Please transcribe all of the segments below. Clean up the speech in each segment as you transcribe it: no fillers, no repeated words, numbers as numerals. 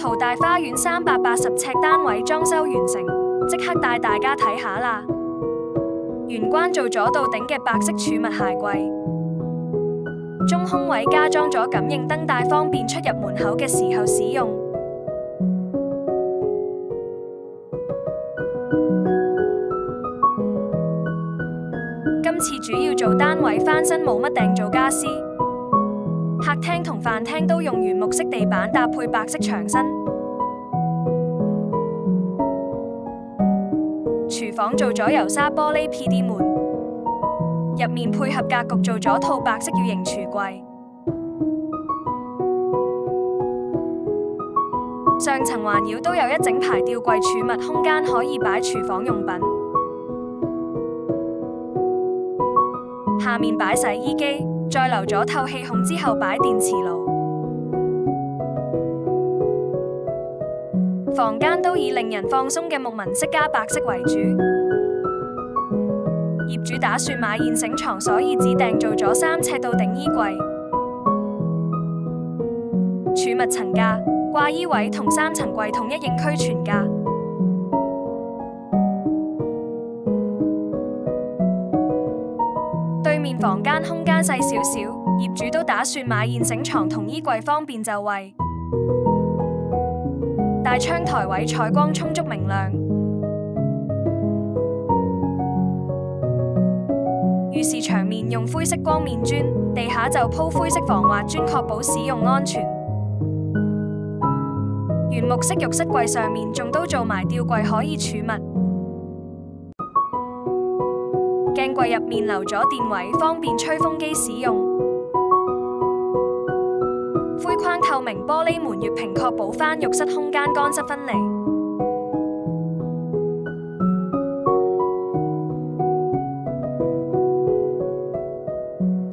豪大花園380尺單位裝修完成，即刻帶大家睇下啦！玄關做咗到頂嘅白色儲物鞋櫃，中空位加裝咗感應燈帶，方便出入門口嘅時候使用。今次主要做單位翻新，冇乜訂做家私。客廳同飯廳都用原木色地板搭配白色牆身。廚房做咗油砂玻璃 PD 門，入面配合格局做咗套白色 U 型櫥櫃。上層環繞都有一整排吊櫃儲物空間，可以擺廚房用品。下面擺洗衣機，再留咗透氣孔之後擺電磁爐。房間都以令人放鬆嘅木紋色加白色為主。業主打算買現成床，所以只訂做咗3尺到頂衣櫃。儲物層架、掛衣位同3層櫃統一應俱全架。對面房間空間細少少，業主都打算買現成床同衣櫃，方便就位。大窗台位採光充足明亮，浴室牆面用灰色光面磚，地下就鋪灰色防滑磚，確保使用安全。原木色浴室櫃上面仲都做埋吊櫃，可以儲物。鏡櫃入面留咗電位，方便吹風機使用。灰框透明玻璃門月屏，確保返浴室空間乾濕分離。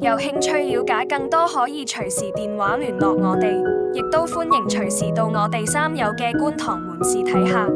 有興趣了解更多，可以隨時電話聯絡我哋，亦都歡迎隨時到我哋3有嘅觀塘門市睇下。